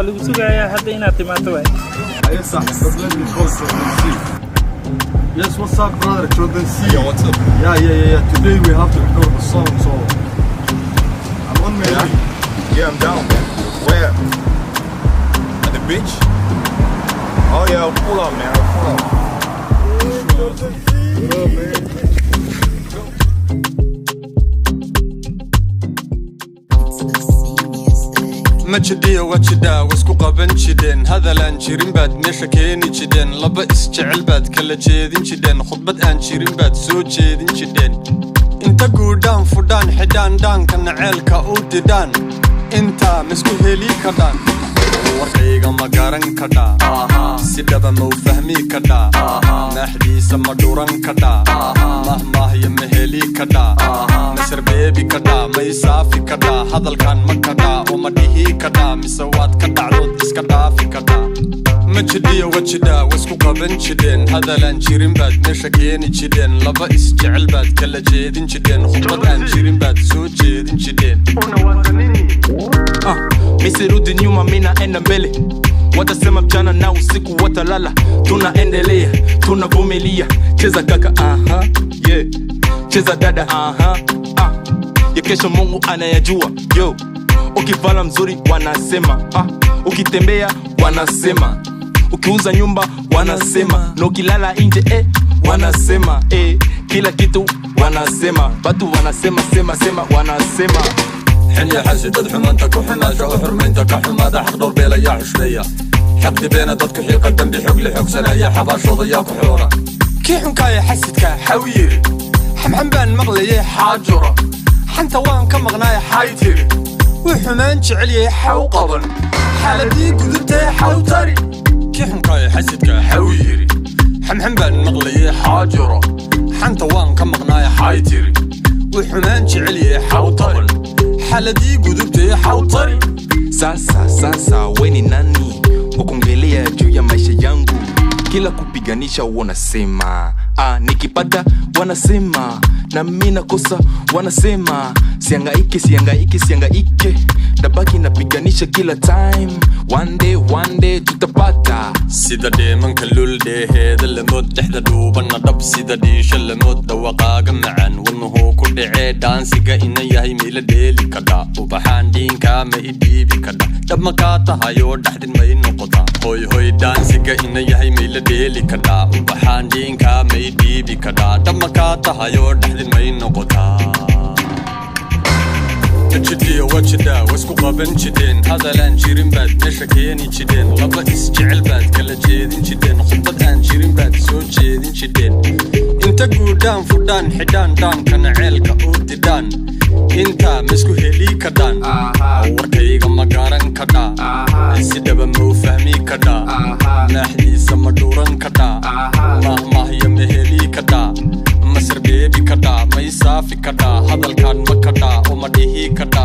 lagu sugayaa hadda inaad timaado way. Yes, sir. Let me call Jordan. Yes, what's up, brother? Jordan C. Yeah, what's up? Yeah. Today we have to record the song, so I'm on my way. Yeah, I'm down, man. Where? At the beach? Oh yeah, I'll pull up, man. I'll pull up. Jordan C. What up, man? مجدي وجدا واسكو قبن جدين هذا لان جيرين باد ميشا كيني جدين لبا اسجعل باد كلا جيدين جدين خطبت ان جيرين باد سو جيدين جدين انت قودان فودان حدان دان كان عيلكا اوددان انت مسكو هيلي كدان warkayga ma garan kada si dhaba ma u fahmi kada naxdiisa ma dhuran kada mahmahya ma heli kada nasar beebi kada ma isaafi kada hadalkan ma kada oo ma dhihi kada mise waad ka dhacdood iska dhaafi kada majdiya wajida wasku qaban jideen hadalaan jirin baad meesha keeni jideen laba isjecel baad kala jeedin jideen khudbad aan jirin baad soo jeedin jideen Misirudi nyuma mina enda mbele watasema mchana na usiku watalala tunaendelea tunavumilia cheza kaka yeah cheza dada ya kesho Mungu anayajua yo ukivala mzuri wanasema ukitembea wanasema ukiuza nyumba wanasema na ukilala nje wanasema kila kitu wanasema watu wanasema sema wanasema حني حسد حمانتك وحماشة وحرمينتك حمادة حق دور بيلا يا عشرية حقدي بينا ضدك حي قدم بحق لحق سنايا حباش وضياك وحورة كي حنكايا حسدك حويري حمحم بان مغلي حاجرة حنتا وان كمغنايا حايتيري وحمان جعلي حاو قبل حالتي قدرتي حاو تاري كي حنكايا حسدك حويري حمحم بان مغلي حاجرة حنتا وان كمغنايا حايتيري وحمان جعلي حاو تاري حالتي قدرتي حوطري Sasa weni nani ukongelea juu ya maisha yangu kila kupiganisha wanasema nikipata wanasema na mimi nakosa wanasema siangaike dabaki napiganisha kila time one day tutapata sida deemanka lulde heedal mood dhexda dhuubanna dhab sida dhiisha mood dhawaqaaga macaan wadnuhu ku dhacee dhaansiga ina yahay meela dheeli kada ubaxaan dhiinka ma idhiibi kada dhab makaa tahayo dhexdin may noqota hoy dhaansiga ina yahay meela dheeli kada ubaxaan dhiinka ma idhiibi kada dhab makaa tahayo dhexdin may noqota جدي وجدا واسكو قبن جدين هذا لان جيرين باد ميشا كيني جدين لبا اسجعل باد كلا جيدين جدين خطبت ان جيرين باد سو جيدين جدين انت قودان فودان حدان دان كان عيلكا اوددان انت مسكو هيلي كدان warkayga ma garan kada si dhaba ma u fahmi kada naxdiisa ma dhuran kada mahmahya ma heli kada masar beebi kada ma isaafi kada hadalkan ma kada oo ma dhihi kada